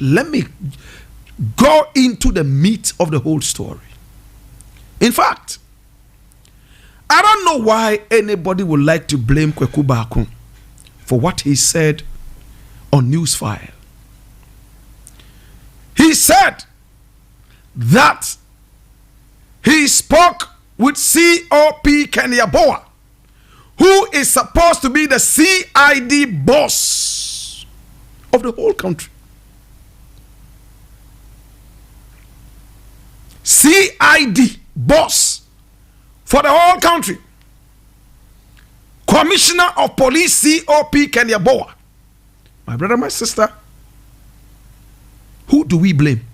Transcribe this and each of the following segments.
let me go into the meat of the whole story. In fact, I don't know why anybody would like to blame Kweku Baako for what he said on Newsfile. He said that he spoke with COP Kenyaboa, who is supposed to be the CID boss of the whole country. CID boss for the whole country. Commissioner of Police COP Kenyaboa. My brother, my sister, who do we blame?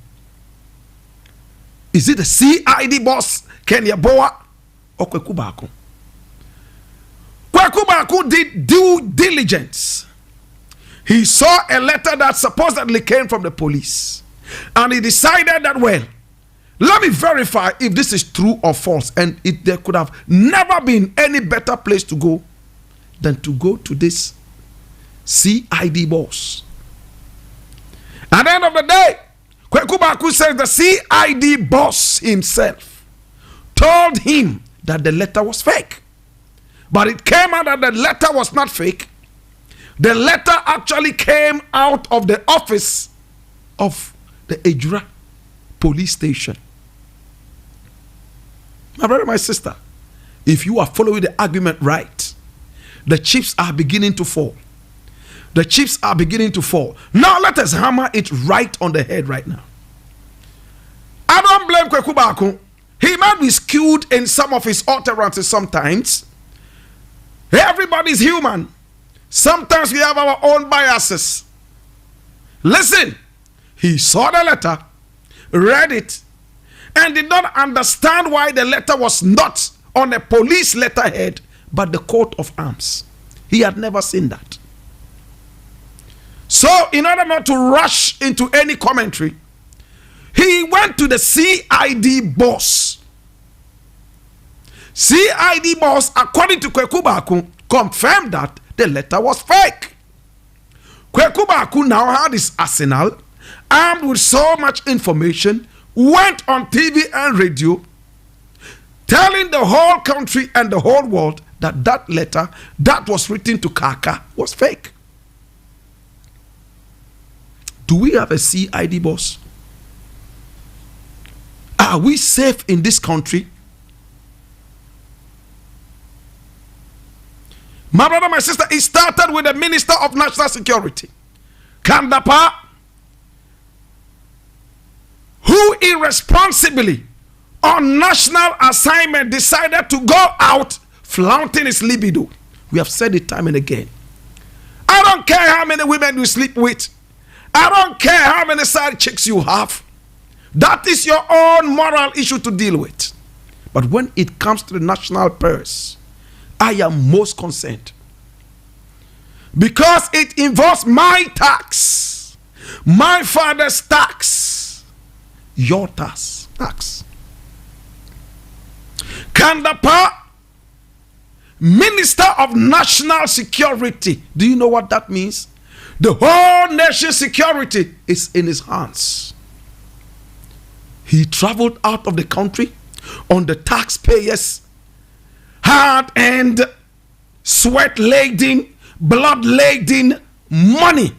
Is it the CID boss Kenyaboa or Kweku Baako? Kweku Baako did due diligence. He saw a letter that supposedly came from the police, and he decided that, well, let me verify if this is true or false. And there could have never been any better place to go than to go to this CID boss. At the end of the day, Kweku Baako says the CID boss himself told him that the letter was fake. But it came out that the letter was not fake. The letter actually came out of the office of the Ejura police station. My brother, my sister, if you are following the argument right, the chips are beginning to fall. The chips are beginning to fall. Now let us hammer it right on the head right now. I don't blame Kweku Baako. He might be skewed in some of his utterances sometimes. Everybody's human. Sometimes we have our own biases. Listen, he saw the letter, read it, and did not understand why the letter was not on a police letterhead, but the coat of arms. He had never seen that. So, in order not to rush into any commentary, he went to the CID boss. CID boss, according to Kweku Baako, confirmed that the letter was fake. Kweku Baako now had his arsenal, armed with so much information, went on TV and radio, telling the whole country and the whole world that that letter that was written to Kaka was fake. Do we have a CID boss? Are we safe in this country? My brother, my sister, it started with the Minister of National Security, Kandapa, who irresponsibly on national assignment decided to go out flaunting his libido. We have said it time and again. I don't care how many women you sleep with. I don't care how many side chicks you have. That is your own moral issue to deal with. But when it comes to the national purse, I am most concerned. Because it involves my tax, my father's tax, your tax. Kandapa, Minister of National Security. Do you know what that means? The whole nation's security is in his hands. He traveled out of the country on the taxpayers' hard-earned, sweat-laden, blood-laden money.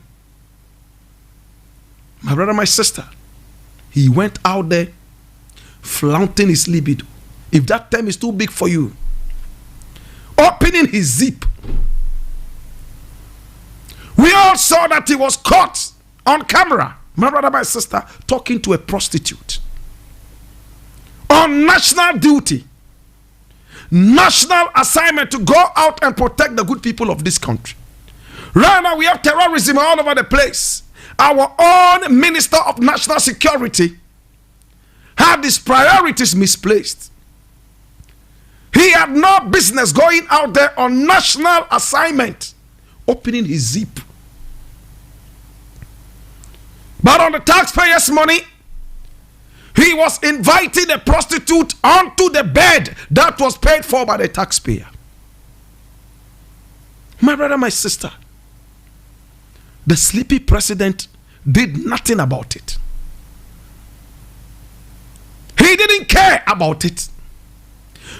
My brother, my sister, he went out there flaunting his libido. If that term is too big for you, opening his zip. We all saw that he was caught on camera, my brother, my sister, talking to a prostitute on national duty, national assignment to go out and protect the good people of this country. Right now we have terrorism all over the place. Our own Minister of National Security had his priorities misplaced. He had no business going out there on national assignment, opening his zip. But on the taxpayers' money, he was inviting a prostitute onto the bed that was paid for by the taxpayer. My brother, my sister, the sleepy president did nothing about it. He didn't care about it.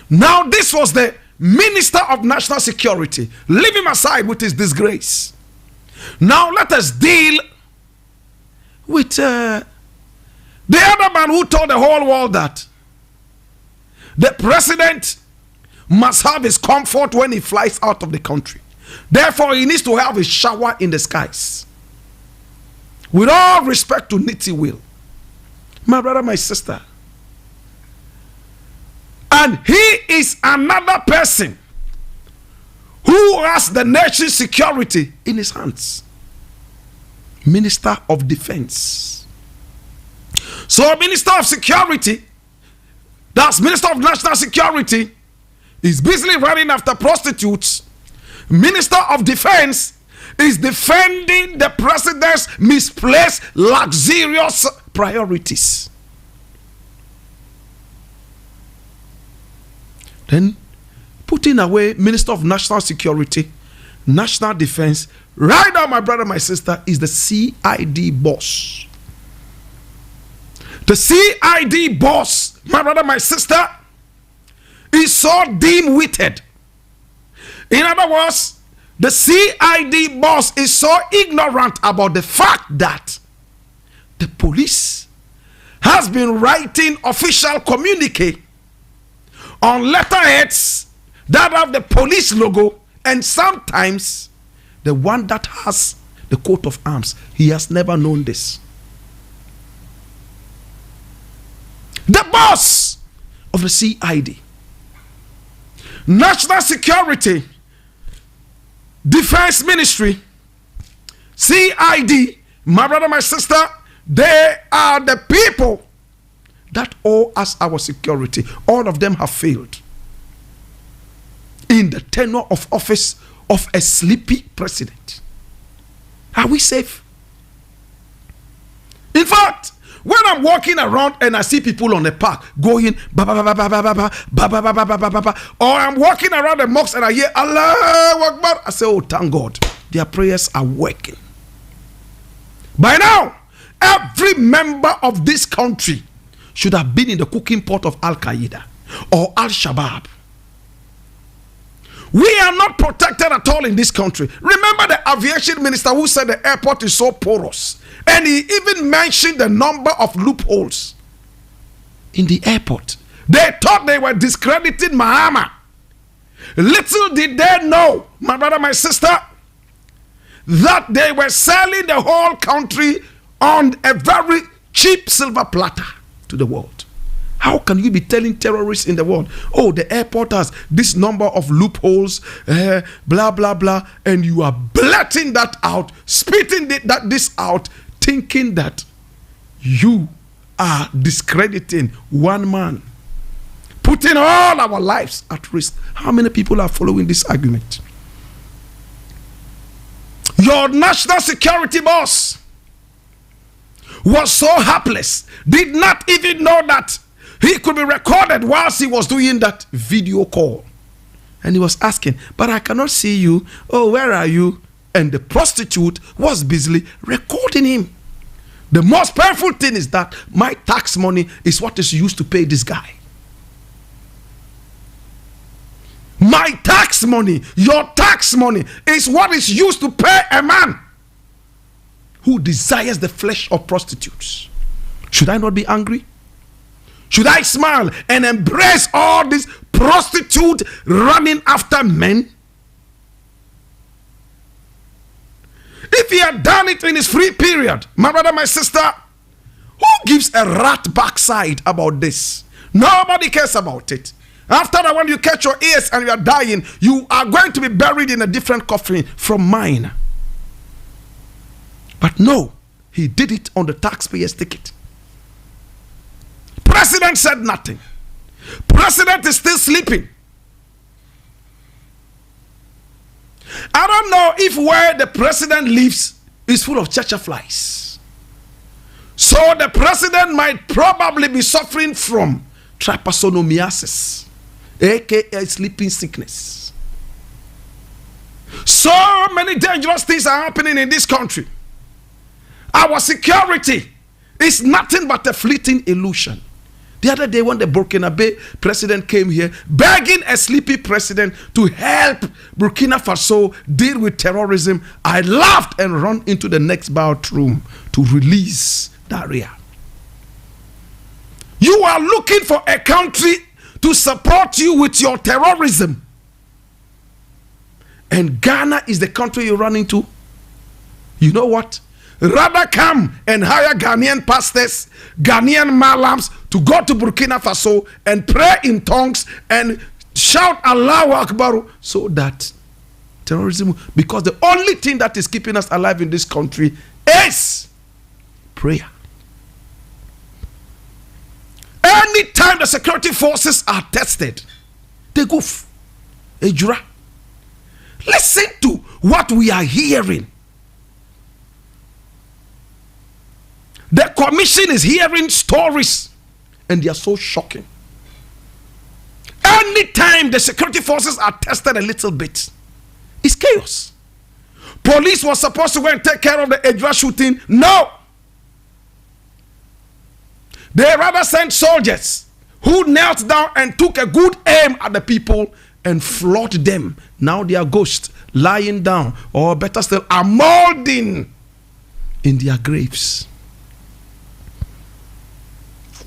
Now, this was the Minister of National Security. Leave him aside with his disgrace. Now, let us deal with the other man who told the whole world that the president must have his comfort when he flies out of the country. Therefore, he needs to have a shower in the skies. With all respect to Nitty Will, my brother, my sister, and he is another person who has the nation's security in his hands. Minister of Defense. So, Minister of Security, that's Minister of National Security, is busily running after prostitutes. Minister of Defense is defending the president's misplaced, luxurious priorities. Then, putting away Minister of National Security, National Defense, right now, my brother, my sister, is the CID boss. The CID boss, my brother, my sister, is so dim-witted. In other words, the CID boss is so ignorant about the fact that the police has been writing official communique on letterheads that have the police logo, and sometimes the one that has the coat of arms. He has never known this. The boss of the CID, National Security, Defense Ministry, CID, my brother, my sister, they are the people that owe us our security. All of them have failed in the tenure of office of a sleepy president. Are we safe? In fact, when I'm walking around and I see people on the park going ba ba ba ba ba ba ba ba ba ba ba ba ba ba, or I'm walking around the mosque and I hear Allahu Akbar, I say, oh, thank God, their prayers are working. By now, every member of this country should have been in the cooking pot of Al Qaeda or Al Shabaab. We are not protected at all in this country. Remember the aviation minister who said the airport is so porous, and he even mentioned the number of loopholes in the airport. They thought they were discrediting Mahama. Little did they know, my brother, my sister, that they were selling the whole country on a very cheap silver platter to the world. How can you be telling terrorists in the world, oh, the airport has this number of loopholes, blah, blah, blah, and you are blurting that out, spitting this out, thinking that you are discrediting one man, putting all our lives at risk. How many people are following this argument? Your national security boss was so helpless, did not even know that he could be recorded whilst he was doing that video call. And he was asking, but I cannot see you. Oh, where are you? And the prostitute was busily recording him. The most painful thing is that my tax money is what is used to pay this guy. My tax money, your tax money, is what is used to pay a man who desires the flesh of prostitutes. Should I not be angry? Should I smile and embrace all these prostitutes running after men? If he had done it in his free period, my brother, my sister, who gives a rat backside about this? Nobody cares about it. After that, when you catch your ears and you are dying, you are going to be buried in a different coffin from mine. But no, he did it on the taxpayer's ticket. President said nothing. President is still sleeping. I don't know if where the president lives is full of flies. So the president might probably be suffering from trypanosomiasis, aka sleeping sickness. So many dangerous things are happening in this country. Our security is nothing but a fleeting illusion. The other day when the Burkina Faso president came here begging a sleepy president to help Burkina Faso deal with terrorism, I laughed and ran into the next bathroom to release diarrhea. You are looking for a country to support you with your terrorism. And Ghana is the country you run into. You know what? Rather come and hire Ghanaian pastors, Ghanaian malams to go to Burkina Faso and pray in tongues and shout Allahu Akbar so that terrorism, because the only thing that is keeping us alive in this country is prayer. Anytime the security forces are tested, they goof. Ejura. Listen to what we are hearing. The commission is hearing stories and they are so shocking. Anytime the security forces are tested a little bit, it's chaos. Police was supposed to go and take care of the Ejura shooting. No. They rather sent soldiers who knelt down and took a good aim at the people and floored them. Now they are ghosts lying down, or better still, are molding in their graves.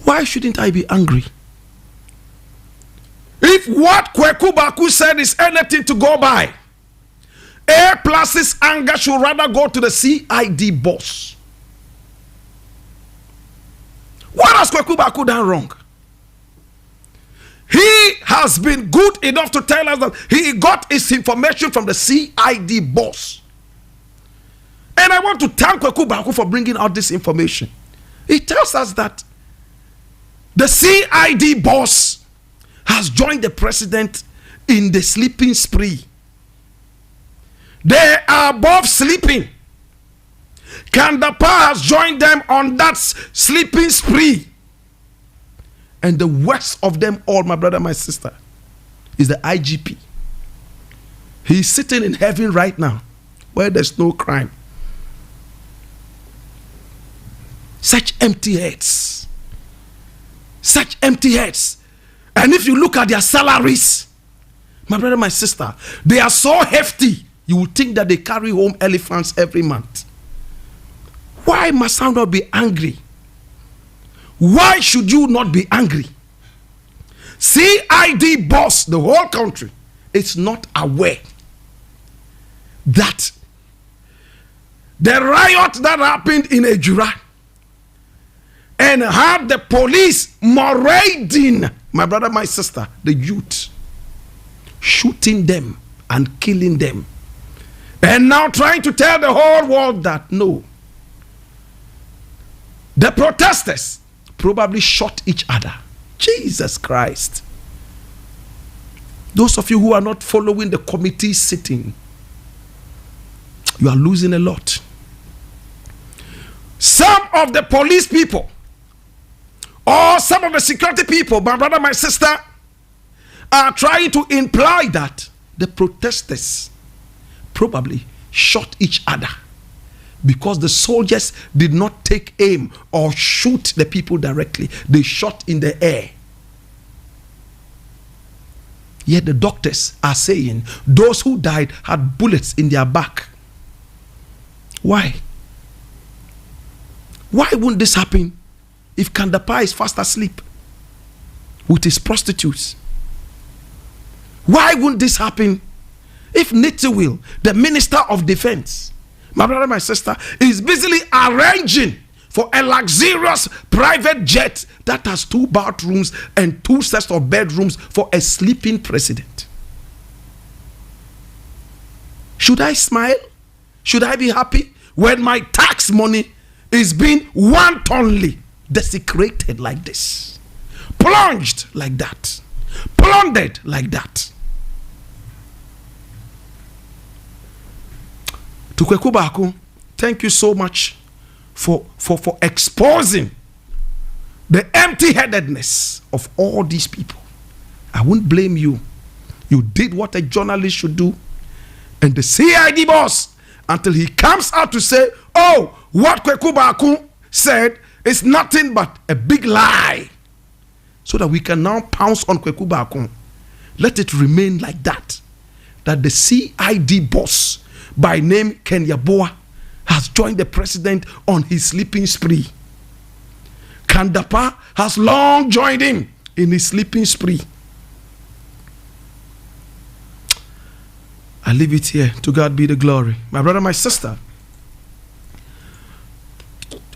Why shouldn't I be angry? If what Kweku Baku said is anything to go by, A+'s anger should rather go to the CID boss. What has Kweku Baku done wrong? He has been good enough to tell us that he got his information from the CID boss. And I want to thank Kweku Baku for bringing out this information. He tells us that the CID boss has joined the president in the sleeping spree. They are both sleeping. Kandapa has joined them on that sleeping spree. And the worst of them all, my brother, my sister, is the IGP. He's sitting in heaven right now where there's no crime. Such empty heads. Such empty heads. And if you look at their salaries, my brother, my sister, they are so hefty, you would think that they carry home elephants every month. Why must I not be angry? Why should you not be angry? CID boss, the whole country, is not aware that the riot that happened in Ejura and had the police marauding, my brother, my sister, the youth, shooting them and killing them, and now trying to tell the whole world that no, the protesters probably shot each other. Jesus Christ. Those of you who are not following the committee sitting, you are losing a lot. Some of the police people or some of the security people, my brother, my sister, are trying to imply that the protesters probably shot each other because the soldiers did not take aim or shoot the people directly. They shot in the air. Yet the doctors are saying those who died had bullets in their back. Why? Why wouldn't this happen if Kandapa is fast asleep with his prostitutes? Why wouldn't this happen if Nitiwil, the Minister of Defense, my brother, my sister, is busily arranging for a luxurious private jet that has 2 bathrooms and 2 sets of bedrooms for a sleeping president? Should I smile? Should I be happy when my tax money is being wantonly desecrated like this, plunged like that, plundered like that? To Kweku Baku, thank you so much for exposing the empty-headedness of all these people. I won't blame you. You did what a journalist should do. And the CID boss, until he comes out to say, oh, what Kweku Baako said is nothing but a big lie, so that we can now pounce on Kweku Baako. Let it remain like that. That the CID boss by name Ken Yaboa has joined the president on his sleeping spree. Kandapa has long joined him in his sleeping spree. I leave it here. To God be the glory. My brother, my sister.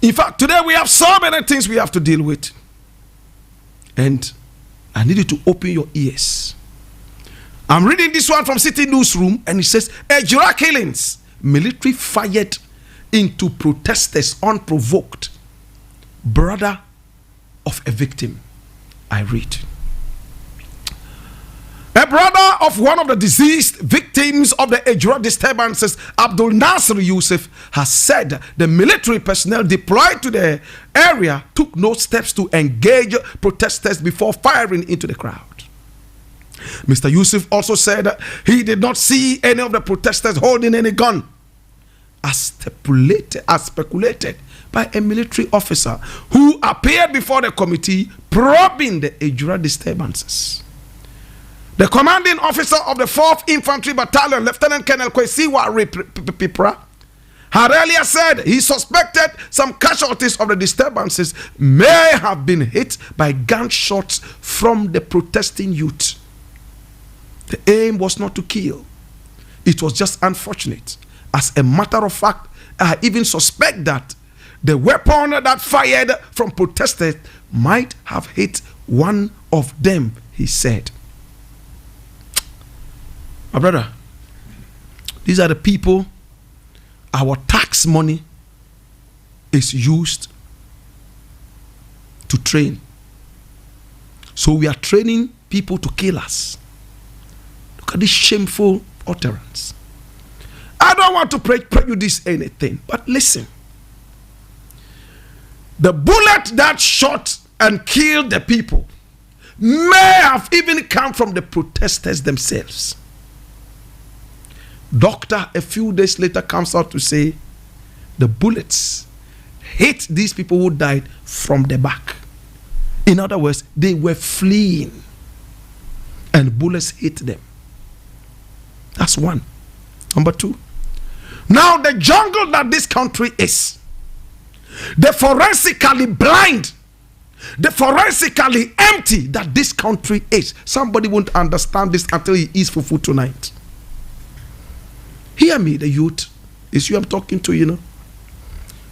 In fact, today we have so many things we have to deal with. And I need you to open your ears. I'm reading this one from City Newsroom, and it says, Ejura killings. Military fired into protesters unprovoked. Brother of a victim. I read. A brother of one of the deceased victims of the Ejura disturbances, Abdul Nasir Yusuf, has said the military personnel deployed to the area took no steps to engage protesters before firing into the crowd. Mr. Yusuf also said he did not see any of the protesters holding any gun, as speculated by a military officer who appeared before the committee probing the Ejura disturbances. The commanding officer of the 4th Infantry Battalion, Lieutenant Colonel Kwesiwa Pipra, had earlier said he suspected some casualties of the disturbances may have been hit by gunshots from the protesting youth. The aim was not to kill. It was just unfortunate. As a matter of fact, I even suspect that the weapon that fired from protesters might have hit one of them, he said. My brother, these are the people our tax money is used to train. So we are training people to kill us. Look at this shameful utterance. I don't want to prejudice anything, but listen. The bullet that shot and killed the people may have even come from the protesters themselves. Doctor, a few days later, comes out to say the bullets hit these people who died from the back. In other words, they were fleeing and bullets hit them. That's one. Number two. Now, the jungle that this country is, the forensically blind, the forensically empty that this country is. Somebody won't understand this until he eats fufu tonight. Hear me, the youth. It's you I'm talking to, you know.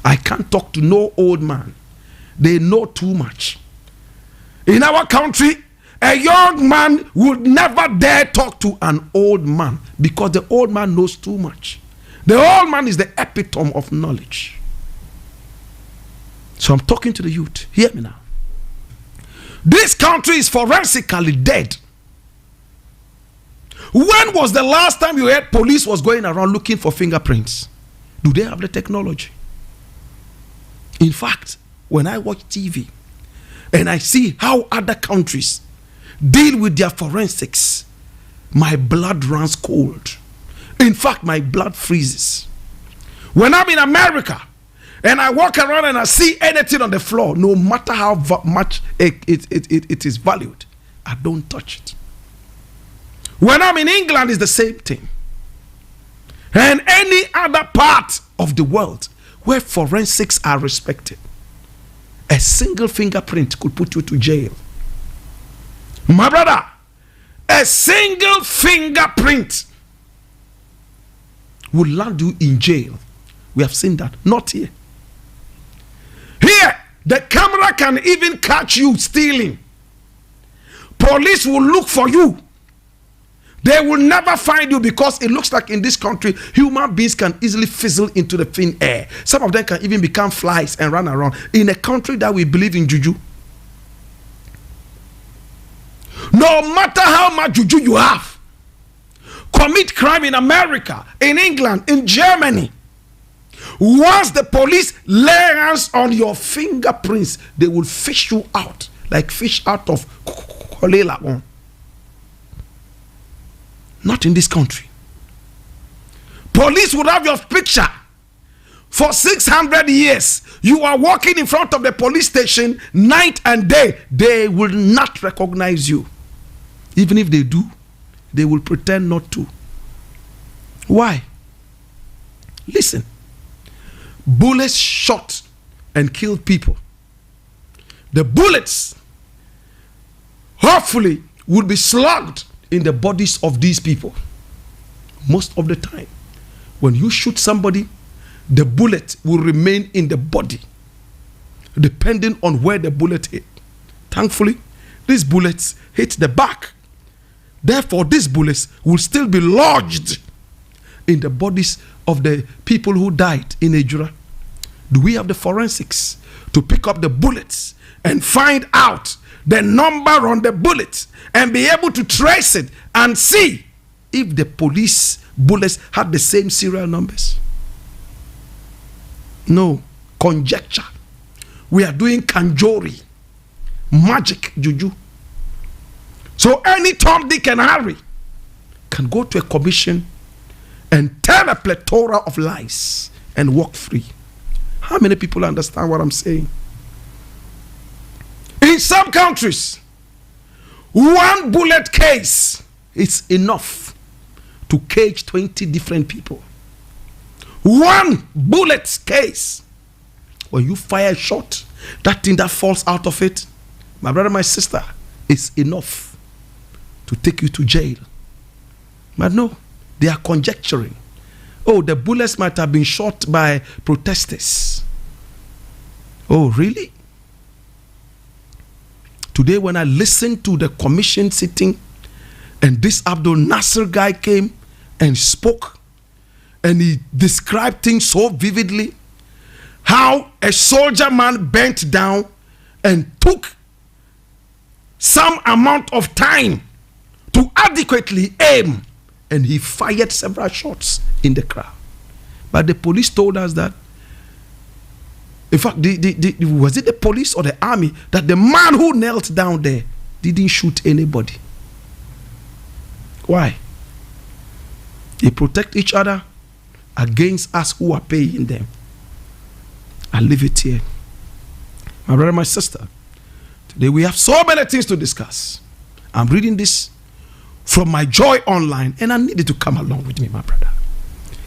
I can't talk to no old man. They know too much. In our country, a young man would never dare talk to an old man because the old man knows too much. The old man is the epitome of knowledge. So I'm talking to the youth. Hear me now. This country is forensically dead. When was the last time you heard police was going around looking for fingerprints? Do they have the technology? In fact, when I watch TV and I see how other countries deal with their forensics, my blood runs cold. In fact, my blood freezes. When I'm in America and I walk around and I see anything on the floor, no matter how much it is valued, I don't touch it. When I'm in England, it's the same thing. And any other part of the world where forensics are respected, a single fingerprint could put you to jail. My brother, a single fingerprint will land you in jail. We have seen that. Not here. Here, the camera can even catch you stealing. Police will look for you. They will never find you because it looks like in this country, human beings can easily fizzle into the thin air. Some of them can even become flies and run around. In a country that we believe in juju, no matter how much juju you have, commit crime in America, in England, in Germany, once the police lay hands on your fingerprints, they will fish you out like fish out of kolela. Not in this country. Police would have your picture for 600 years, you are walking in front of the police station night and day, they will not recognize you. Even if they do, they will pretend not to. Why? Listen. Bullets shot and killed people. The bullets, hopefully, will be slugged in the bodies of these people. Most of the time, when you shoot somebody, the bullet will remain in the body, depending on where the bullet hit. Thankfully, these bullets hit the back. Therefore, these bullets will still be lodged in the bodies of the people who died in Ejura. Do we have the forensics to pick up the bullets and find out the number on the bullet and be able to trace it and see if the police bullets had the same serial numbers? No, conjecture. We are doing kanjori, magic, juju. So any Tom, Dick, and Harry can go to a commission and tell a plethora of lies and walk free. How many people understand what I'm saying? In some countries, one bullet case is enough to cage 20 different people. One bullet case. When you fire a shot, that thing that falls out of it, my brother, my sister, is enough to take you to jail. But no, they are conjecturing. Oh, the bullets might have been shot by protesters. Oh, really? Today, when I listened to the commission sitting, and this Abdul Nasser guy came and spoke, and he described things so vividly, how a soldier man bent down and took some amount of time to adequately aim, and he fired several shots in the crowd. But the police told us that, in fact, was it the police or the army, that the man who knelt down there didn't shoot anybody? Why? They protect each other against us who are paying them. I leave it here. My brother, my sister, today we have so many things to discuss. I'm reading this from my Joy Online, and I need you to come along with me, my brother.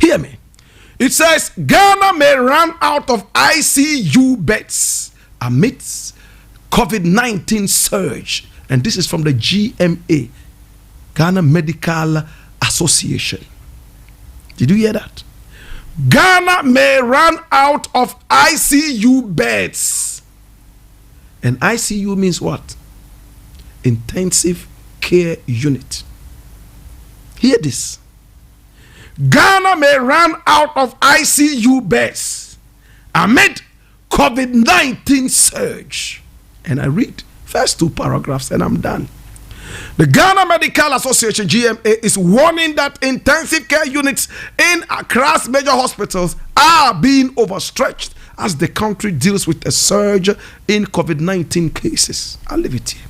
Hear me. It says, Ghana may run out of ICU beds amidst COVID-19 surge. And this is from the GMA, Ghana Medical Association. Did you hear that? Ghana may run out of ICU beds. And ICU means what? Intensive care unit. Hear this. Ghana may run out of ICU beds amid COVID-19 surge. And I read first two paragraphs and I'm done. The Ghana Medical Association, GMA, is warning that intensive care units in Accra's major hospitals are being overstretched as the country deals with a surge in COVID-19 cases. I'll leave it here.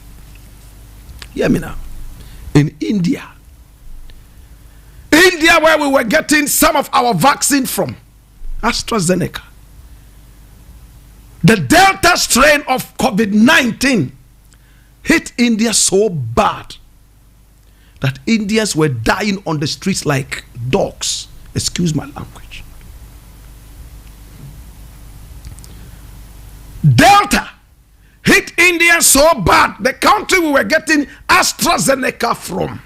Hear me now. In India, where we were getting some of our vaccine from, AstraZeneca, the Delta strain of COVID-19 hit India so bad that Indians were dying on the streets like dogs. Excuse my language. Delta hit India so bad, the country we were getting AstraZeneca from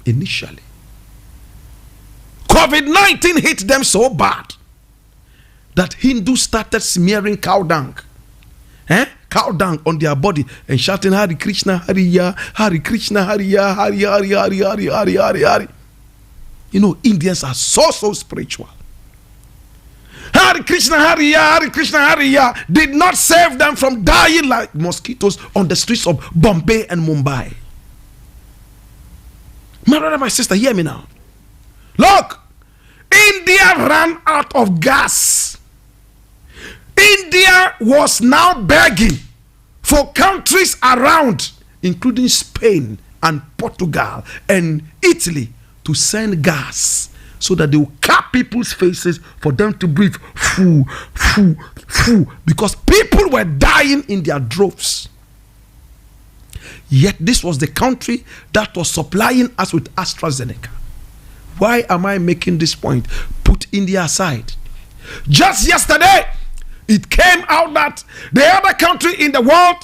initially. COVID-19 hit them so bad that Hindus started smearing cow dung. Cow dung on their body and shouting Hare Krishna, Hariya, Hare Krishna, Hariya, Hari, Hari, Hari, Hari, Hari, Hari, Hari. You know, Indians are so spiritual. Hare Krishna, Hariya, Hare Krishna, Hariya did not save them from dying like mosquitoes on the streets of Bombay and Mumbai. My brother, my sister, hear me now. Look, India ran out of gas. India was now begging for countries around, including Spain and Portugal and Italy, to send gas so that they will cut people's faces for them to breathe. Foo, foo, foo. Because people were dying in their droves. Yet this was the country that was supplying us with AstraZeneca. Why am I making this point? Put India aside. Just yesterday, it came out that the other country in the world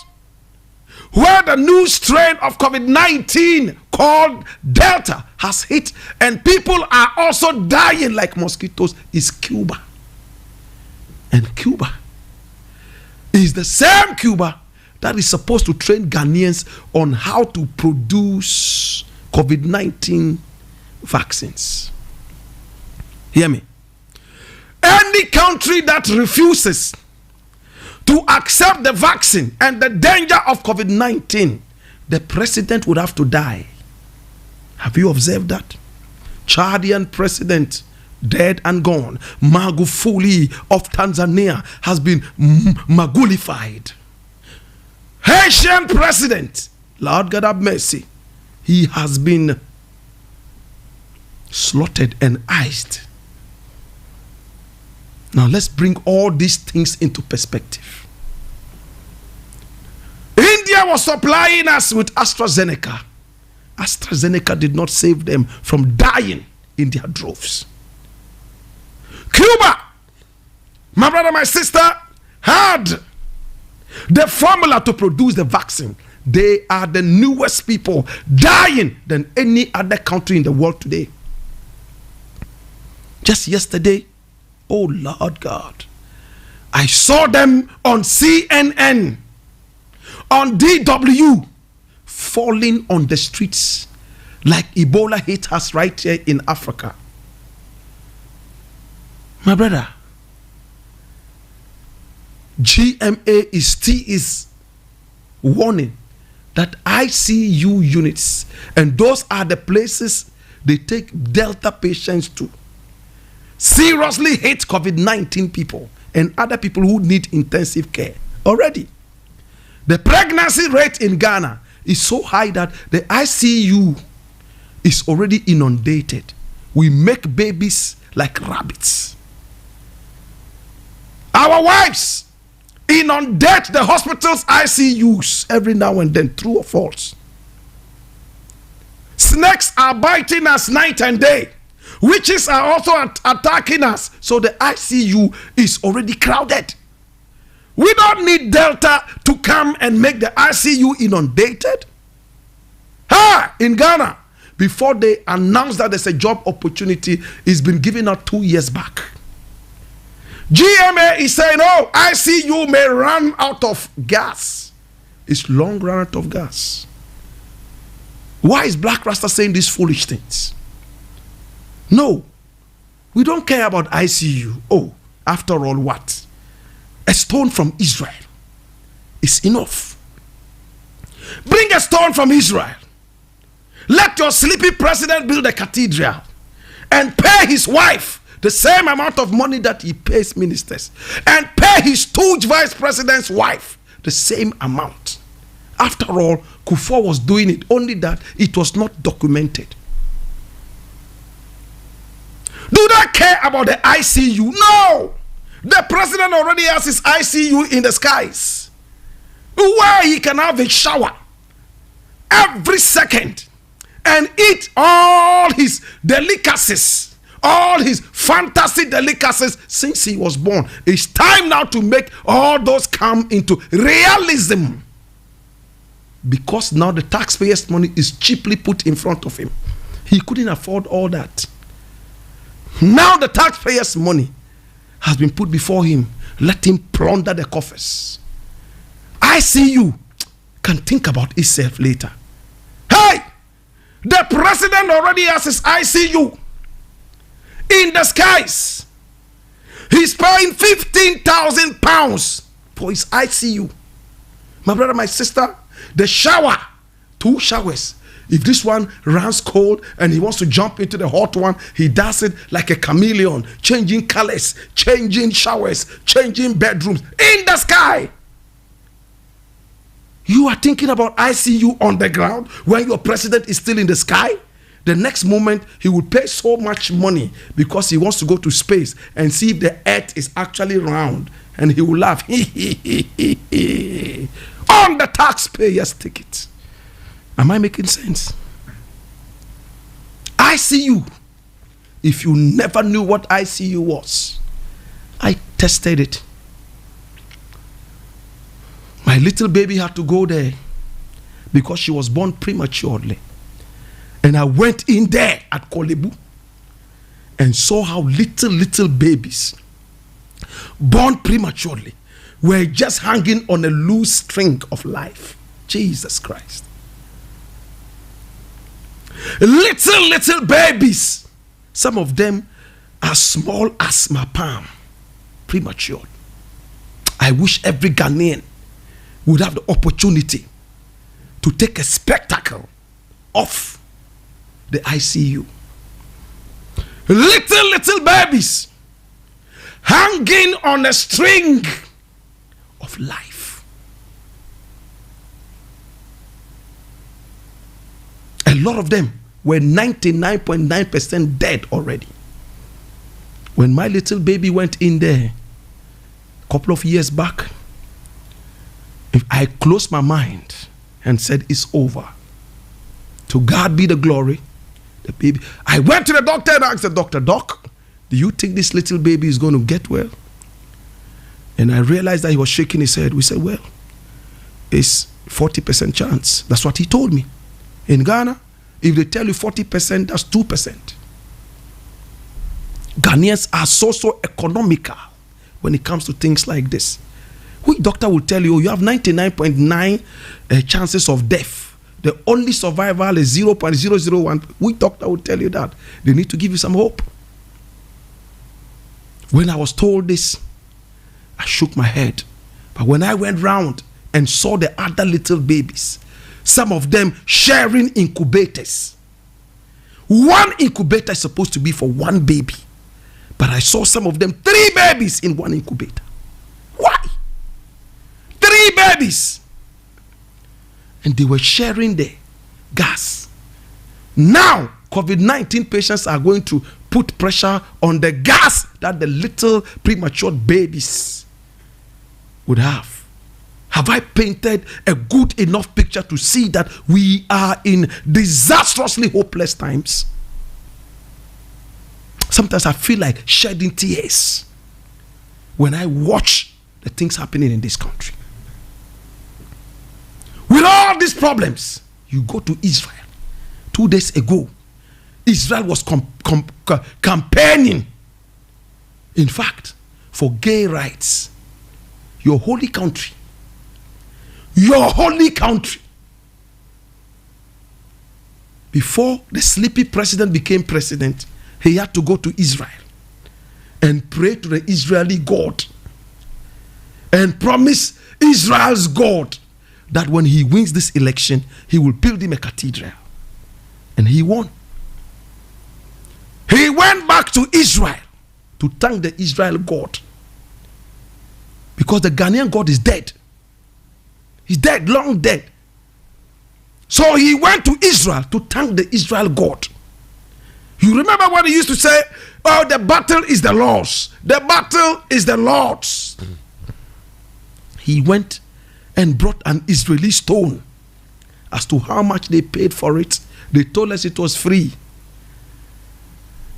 where the new strain of COVID-19 called Delta has hit and people are also dying like mosquitoes is Cuba. And Cuba is the same Cuba that is supposed to train Ghanaians on how to produce COVID-19 vaccines. Hear me. Any country that refuses to accept the vaccine and the danger of COVID-19, the president would have to die. Have you observed that? Chadian president, dead and gone. Magufuli of Tanzania has been magulified. Haitian president, Lord God have mercy, he has been slaughtered and iced. Now let's bring all these things into perspective. India was supplying us with AstraZeneca. AstraZeneca did not save them from dying in their droves. Cuba, my brother, my sister, had the formula to produce the vaccine. They are the newest people dying than any other country in the world today. Just yesterday, oh Lord God, I saw them on CNN, on DW, falling on the streets like Ebola hit us right here in Africa. My brother, GMA is warning that ICU units, and those are the places they take Delta patients to, seriously hate COVID-19 people and other people who need intensive care already. The pregnancy rate in Ghana is so high that the ICU is already inundated. We make babies like rabbits. Our wives inundate the hospital's ICUs every now and then, true or false. Snakes are biting us night and day. Witches are also attacking us. So the ICU is already crowded. We don't need Delta to come and make the ICU inundated. In Ghana, before they announced that there's a job opportunity, it's been given out 2 years back. GMA is saying, oh, ICU may run out of gas. It's long run out of gas. Why is Blakk Rasta saying these foolish things? No, we don't care about ICU. Oh, after all, what? A stone from Israel is enough. Bring a stone from Israel. Let your sleepy president build a cathedral and pay his wife the same amount of money that he pays ministers, and pay his stooge vice president's wife the same amount. After all, Kufuor was doing it, only that it was not documented. Do they care about the ICU? No! The president already has his ICU in the skies, where he can have a shower every second and eat all his delicacies, all his fantasy delicacies since he was born. It's time now to make all those come into realism, because now the taxpayers' money is cheaply put in front of him. He couldn't afford all that. Now the taxpayers' money has been put before him. Let him plunder the coffers. ICU can think about itself later. Hey, the president already has his ICU in the skies. He's paying £15,000 for his ICU. My brother, my sister, the shower, 2 showers. If this one runs cold and he wants to jump into the hot one, he does it like a chameleon, changing colors, changing showers, changing bedrooms in the sky. You are thinking about ICU on the ground when your president is still in the sky? The next moment, he would pay so much money because he wants to go to space and see if the earth is actually round. And he will laugh. On the taxpayer's ticket. Am I making sense? ICU. If you never knew what ICU was, I tested it. My little baby had to go there because she was born prematurely. And I went in there at Kolebu and saw how little babies born prematurely were just hanging on a loose string of life. Jesus Christ. Little babies. Some of them are small as my palm. Premature. I wish every Ghanaian would have the opportunity to take a spectacle of the ICU. Little babies hanging on a string of life. A lot of them were 99.9% dead already. When my little baby went in there a couple of years back, if I closed my mind and said it's over, to God be the glory. The baby, I went to the doctor and asked the doctor, Doc, do you think this little baby is going to get well? And I realized that he was shaking his head. We said, well, it's 40% chance. That's what he told me. In Ghana, if they tell you 40%, that's 2%. Ghanaians are so economical when it comes to things like this. Which doctor will tell you, you have 99.9 chances of death. The only survival is 0.001. Which doctor will tell you that? They need to give you some hope. When I was told this, I shook my head. But when I went round and saw the other little babies, some of them sharing incubators. One incubator is supposed to be for one baby. But I saw some of them 3 babies in one incubator. Why? 3 babies. And they were sharing the gas. Now, COVID-19 patients are going to put pressure on the gas that the little premature babies would have. Have I painted a good enough picture to see that we are in disastrously hopeless times? Sometimes I feel like shedding tears when I watch the things happening in this country. With all these problems, you go to Israel. 2 days ago, Israel was campaigning, in fact, for gay rights. Your holy country. Your holy country. Before the sleepy president became president, he had to go to Israel and pray to the Israeli God and promise Israel's God that when he wins this election, he will build him a cathedral. And he won. He went back to Israel to thank the Israel God. Because the Ghanaian God is dead. He's dead, long dead. So he went to Israel to thank the Israel God. You remember what he used to say? Oh, the battle is the Lord's. The battle is the Lord's. He went and brought an Israeli stone. As to how much they paid for it, they told us it was free.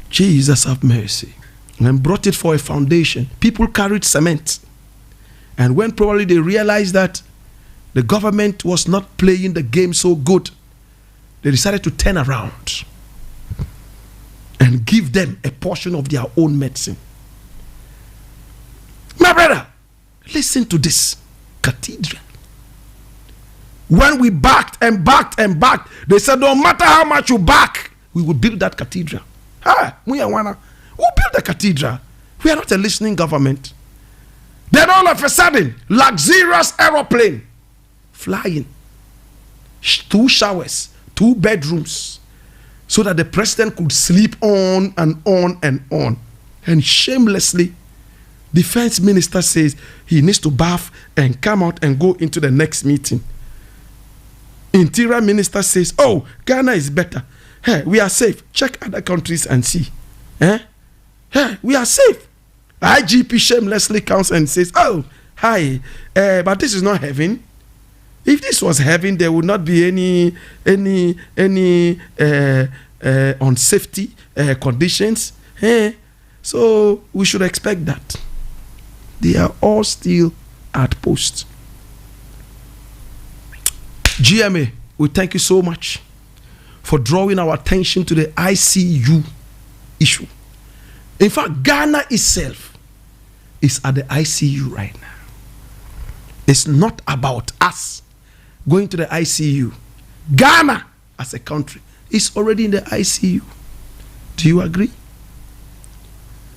Jesus have mercy. And brought it for a foundation. People carried cement. And when probably they realized that the government was not playing the game so good, they decided to turn around and give them a portion of their own medicine. My brother, listen to this cathedral. When we backed, they said, no matter how much you back, we will build that cathedral. We'll build the cathedral. We are not a listening government. Then all of a sudden, luxurious aeroplane flying, 2 showers, 2 bedrooms, so that the president could sleep on and on and on. And shamelessly, defense minister says he needs to bath and come out and go into the next meeting. Interior minister says, oh, Ghana is better. Hey, we are safe. Check other countries and see. Hey, we are safe. IGP shamelessly comes and says, oh, hi, but this is not heaven. If this was heaven, there would not be any unsafety conditions. So we should expect that. They are all still at post. GMA, we thank you so much for drawing our attention to the ICU issue. In fact, Ghana itself is at the ICU right now. It's not about us going to the ICU. Ghana as a country is already in the ICU. Do you agree?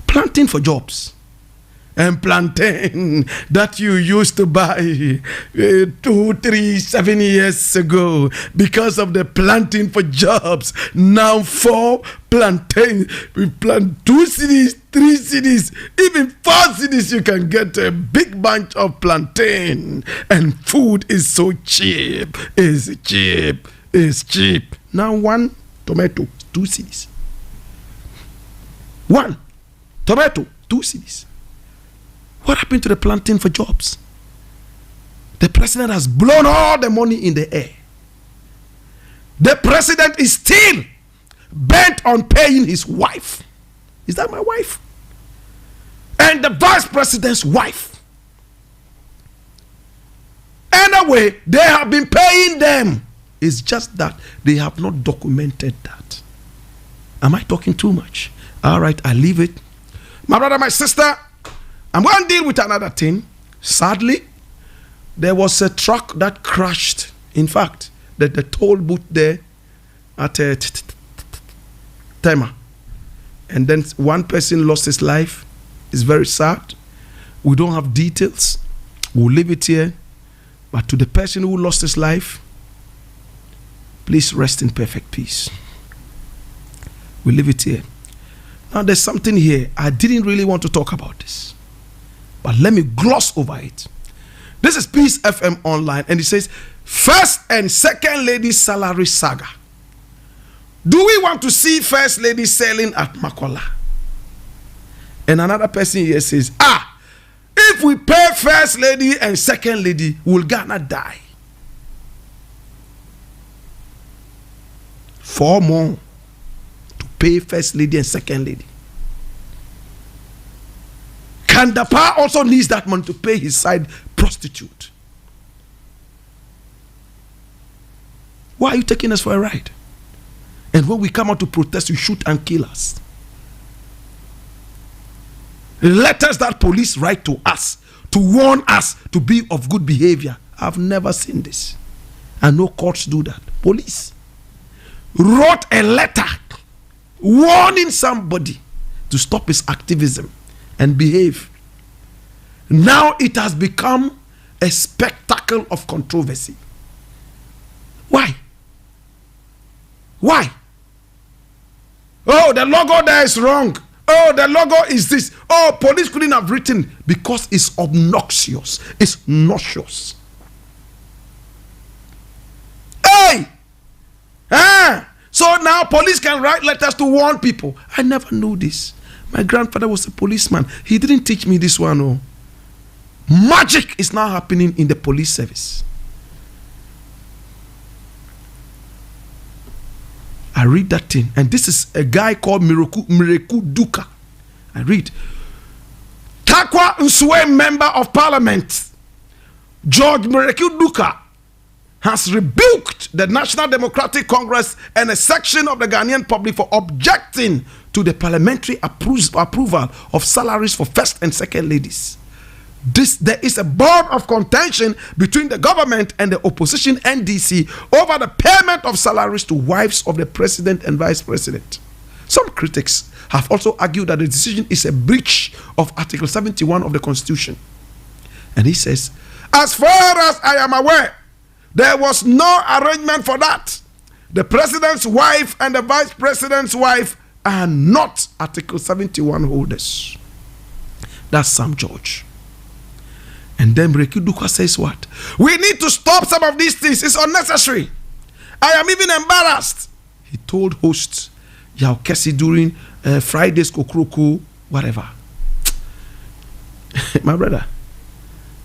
Planting for jobs. And plantain that you used to buy 2, 3, 7 years ago, because of the planting for jobs, now 4 plantain. We plant 2 cities, 3 cities, even 4 cities. You can get a big bunch of plantain, and food is so cheap. It's cheap. Now 1 tomato, 2 cities. 1 tomato, 2 cities. What happened to the planting for jobs? The president has blown all the money in the air. The president is still bent on paying his wife. Is that my wife? And the vice president's wife. Anyway, they have been paying them. It's just that they have not documented that. Am I talking too much? All right, I leave it. My brother, my sister, I'm going to deal with another thing. Sadly, there was a truck that crashed. In fact, the toll booth there at Tema. And then one person lost his life. It's very sad. We don't have details. We'll leave it here. But to the person who lost his life, please rest in perfect peace. We'll leave it here. Now, there's something here. I didn't really want to talk about this, but let me gloss over it. This is Peace FM Online, and it says, First and Second Lady salary saga. Do we want to see First Lady selling at Makola? And another person here says, if we pay First Lady and Second Lady, will Ghana die? 4 more to pay First Lady and Second Lady. Kandapa also needs that money to pay his side prostitute. Why are you taking us for a ride? And when we come out to protest, you shoot and kill us. Letters that police write to us to warn us to be of good behavior. I've never seen this. And no courts do that. Police wrote a letter warning somebody to stop his activism and behave. Now it has become a spectacle of controversy. Why? Why? Oh, the logo there is wrong. Oh, the logo is this. Oh, police couldn't have written because it's obnoxious. It's nauseous. Hey! So now police can write letters to warn people. I never knew this. My grandfather was a policeman. He didn't teach me this one. Oh. Magic is now happening in the police service. I read that thing, and this is a guy called Miracle Duka. I read, Takwa Nsue Member of Parliament George Miracle Duka has rebuked the National Democratic Congress and a section of the Ghanaian public for objecting to the parliamentary approval of salaries for first and second ladies. There is a bond of contention between the government and the opposition NDC over the payment of salaries to wives of the president and vice president. Some critics have also argued that the decision is a breach of Article 71 of the Constitution. And he says, as far as I am aware, there was no arrangement for that. The president's wife and the vice president's wife are not Article 71 holders. That's Sam George. And then Rekiduka says what? We need to stop some of these things. It's unnecessary. I am even embarrassed. He told hosts, Yao Kesi during Fridays, Kokroku, whatever. My brother,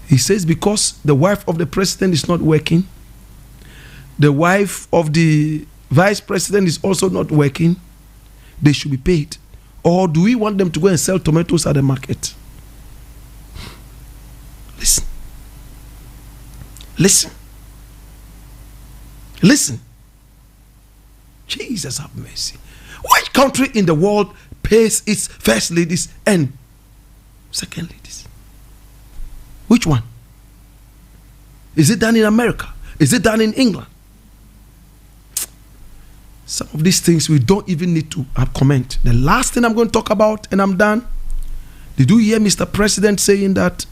he says because the wife of the president is not working, the wife of the vice president is also not working, they should be paid. Or do we want them to go and sell tomatoes at the market? Listen. Listen. Listen. Jesus have mercy. Which country in the world pays its first ladies and second ladies? Which one? Is it done in America? Is it done in England? Some of these things we don't even need to comment. The last thing I'm going to talk about, and I'm done. Did you hear Mr. President saying that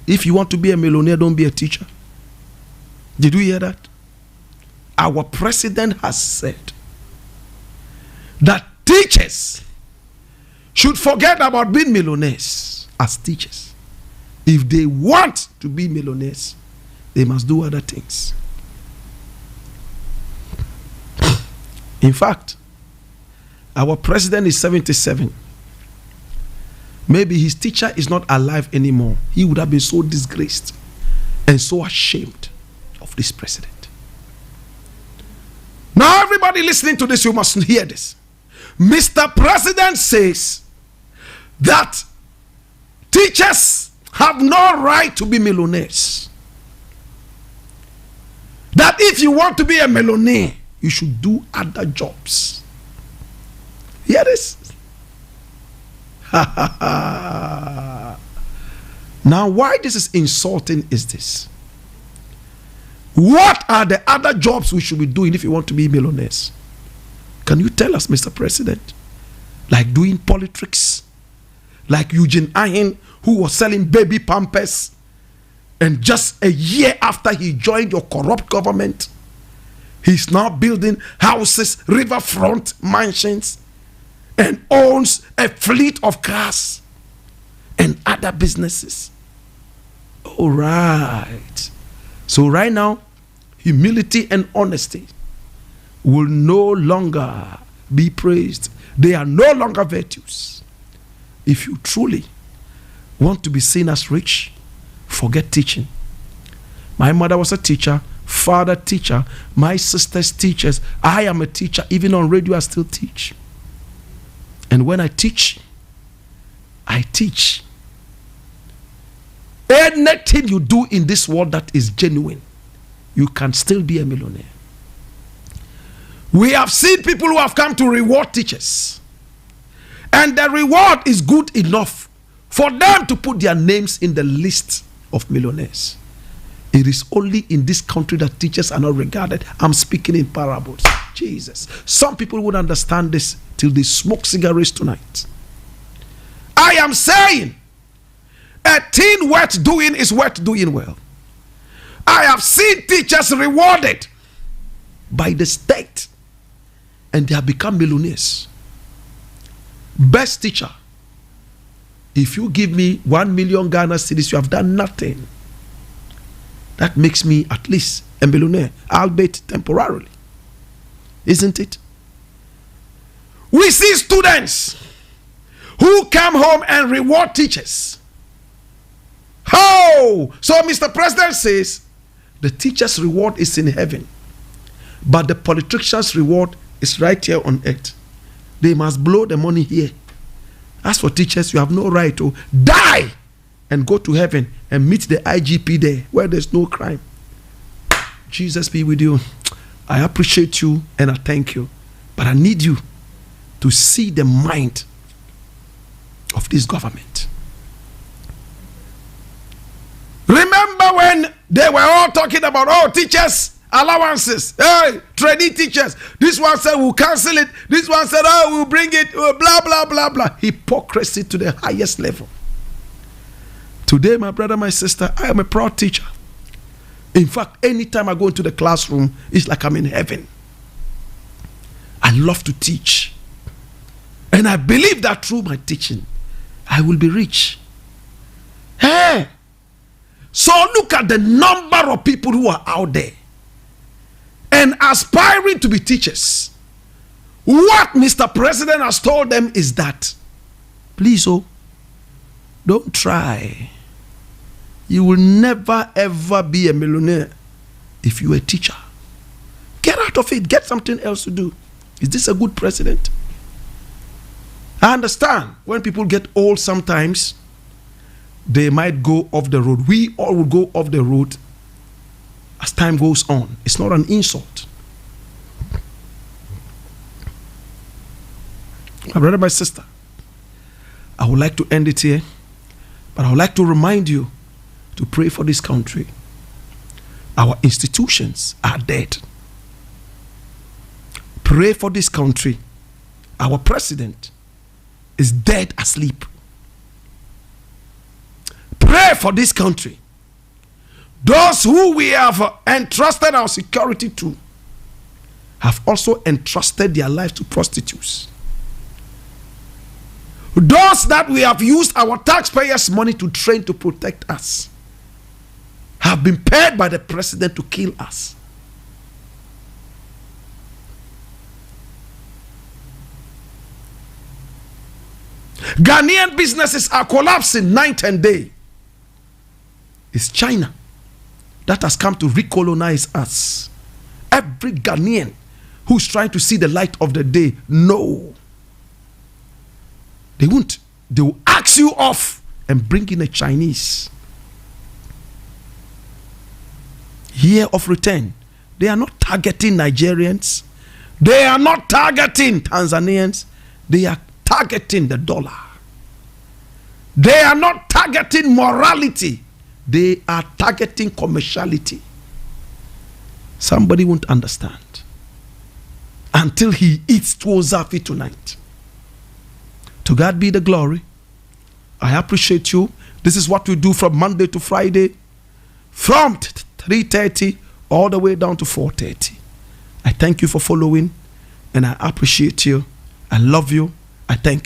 if you want to be a millionaire, don't be a teacher? Did you hear that? Our president has said that teachers should forget about being millionaires as teachers. If they want to be millionaires, they must do other things. In fact, our president is 77. Maybe his teacher is not alive anymore. He would have been so disgraced and so ashamed of this president. Now, everybody listening to this, you must hear this. Mr. President says that teachers have no right to be millionaires. That if you want to be a millionaire, you should do other jobs. Hear this? Now, why this is insulting is this. What are the other jobs we should be doing if you want to be millionaires? Can you tell us, Mr. President? Like doing politics? Like Eugene Ahin, who was selling baby pampers, and just a year after he joined your corrupt government, he's now building houses, riverfront mansions, and owns a fleet of cars and other businesses. All right. So right now, humility and honesty will no longer be praised. They are no longer virtues. If you truly want to be seen as rich, forget teaching. My mother was a teacher, father teacher, my sisters teachers. I am a teacher. Even on radio, I still teach. And when I teach, anything you do in this world that is genuine, you can still be a millionaire. We have seen people who have come to reward teachers, and the reward is good enough for them to put their names in the list of millionaires. It is only in this country that teachers are not regarded. I'm speaking in parables. Jesus. Some people would understand this till they smoke cigarettes tonight. I am saying a thing worth doing is worth doing well. I have seen teachers rewarded by the state and they have become millionaires. Best teacher. If you give me 1 million Ghana cedis, you have done nothing. That makes me at least a millionaire, albeit temporarily. Isn't it? We see students who come home and reward teachers. How? So Mr. President says the teacher's reward is in heaven, but the politician's reward is right here on earth. They must blow the money here. As for teachers, you have no right to die and go to heaven and meet the IGP there where there's no crime. Jesus be with you. I appreciate you and I thank you. But I need you to see the mind of this government. Remember when they were all talking about, teachers allowances, trainee teachers. This one said we'll cancel it. This one said, we'll bring it, blah, blah, blah, blah. Hypocrisy to the highest level. Today, my brother, my sister, I am a proud teacher. In fact, anytime I go into the classroom, it's like I'm in heaven. I love to teach. And I believe that through my teaching, I will be rich. Hey! So look at the number of people who are out there and aspiring to be teachers. What Mr. President has told them is that, please, don't try. You will never ever be a millionaire if you're a teacher. Get out of it. Get something else to do. Is this a good president? I understand when people get old sometimes they might go off the road. We all will go off the road as time goes on. It's not an insult. My brother, my sister, I would like to end it here, but I would like to remind you to pray for this country. Our institutions are dead. Pray for this country. Our president is dead asleep. Pray for this country. Those who we have entrusted our security to have also entrusted their lives to prostitutes. Those that we have used our taxpayers' money to train to protect us have been paid by the president to kill us. Ghanaian businesses are collapsing night and day. It's China that has come to recolonize us. Every Ghanaian who's trying to see the light of the day, no. They won't. They will axe you off and bring in a Chinese. Year of return. They are not targeting Nigerians. They are not targeting Tanzanians. They are targeting the dollar. They are not targeting morality. They are targeting commerciality. Somebody won't understand until he eats Tuozafi tonight. To God be the glory. I appreciate you. This is what we do from Monday to Friday, from 3:30 all the way down to 4:30. I thank you for following, and I appreciate you. I love you. I thank you.